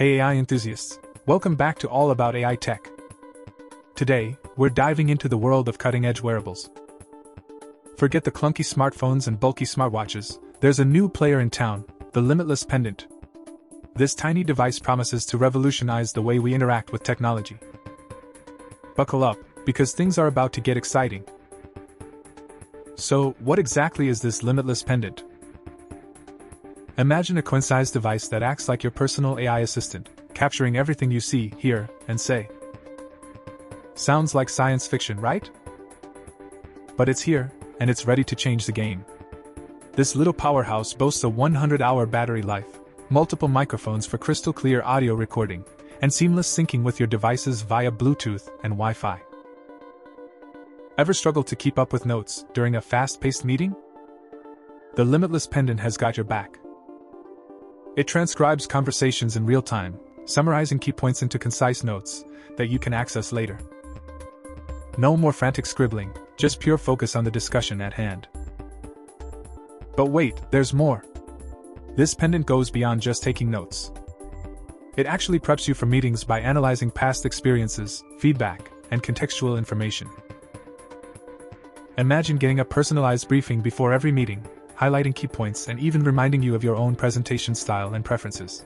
Hey AI enthusiasts, welcome back to All About AI Tech. Today, we're diving into the world of cutting-edge wearables. Forget the clunky smartphones and bulky smartwatches, there's a new player in town, the Limitless Pendant. This tiny device promises to revolutionize the way we interact with technology. Buckle up, because things are about to get exciting. So, what exactly is this Limitless Pendant? Imagine a coin-sized device that acts like your personal AI assistant, capturing everything you see, hear, and say. Sounds like science fiction, right? But it's here, and it's ready to change the game. This little powerhouse boasts a 100-hour battery life, multiple microphones for crystal-clear audio recording, and seamless syncing with your devices via Bluetooth and Wi-Fi. Ever struggled to keep up with notes during a fast-paced meeting? The Limitless Pendant has got your back. It transcribes conversations in real time, summarizing key points into concise notes that you can access later. No more frantic scribbling, just pure focus on the discussion at hand. But wait, there's more. This pendant goes beyond just taking notes. It actually preps you for meetings by analyzing past experiences, feedback, and contextual information. Imagine getting a personalized briefing before every meeting, highlighting key points and even reminding you of your own presentation style and preferences.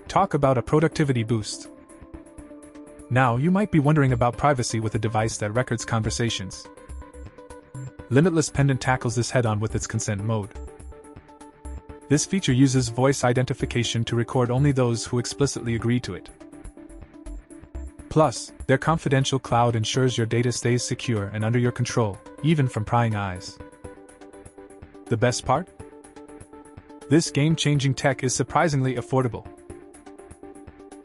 Talk about a productivity boost. Now, you might be wondering about privacy with a device that records conversations. Limitless Pendant tackles this head-on with its consent mode. This feature uses voice identification to record only those who explicitly agree to it. Plus, their confidential cloud ensures your data stays secure and under your control, even from prying eyes. The best part? This game-changing tech is surprisingly affordable.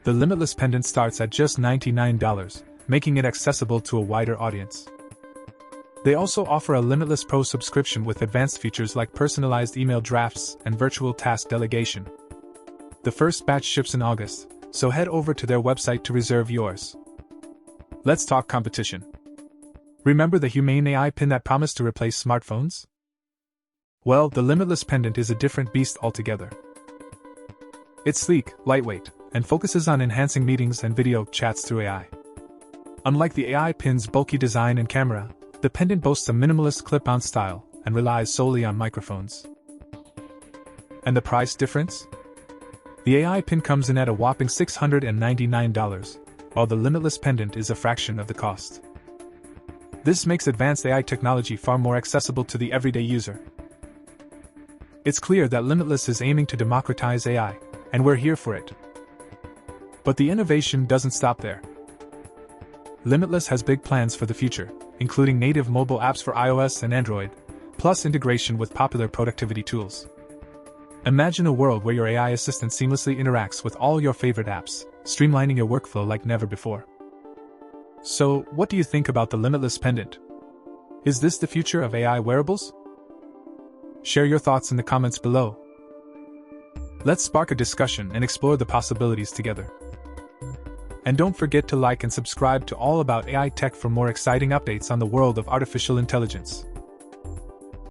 The Limitless Pendant starts at just $99, making it accessible to a wider audience. They also offer a Limitless Pro subscription with advanced features like personalized email drafts and virtual task delegation. The first batch ships in August, so head over to their website to reserve yours. Let's talk competition. Remember the humane AI pin that promised to replace smartphones? Well, the Limitless Pendant is a different beast altogether. It's sleek, lightweight, and focuses on enhancing meetings and video chats through AI. Unlike the AI pin's bulky design and camera, the pendant boasts a minimalist clip-on style and relies solely on microphones. And the price difference? The AI pin comes in at a whopping $699, while the Limitless Pendant is a fraction of the cost. This makes advanced AI technology far more accessible to the everyday user. It's clear that Limitless is aiming to democratize AI, and we're here for it. But the innovation doesn't stop there. Limitless has big plans for the future, including native mobile apps for iOS and Android, plus integration with popular productivity tools. Imagine a world where your AI assistant seamlessly interacts with all your favorite apps, streamlining your workflow like never before. So, what do you think about the Limitless Pendant? Is this the future of AI wearables? Share your thoughts in the comments below. Let's spark a discussion and explore the possibilities together. And don't forget to like and subscribe to All About AI Tech for more exciting updates on the world of artificial intelligence.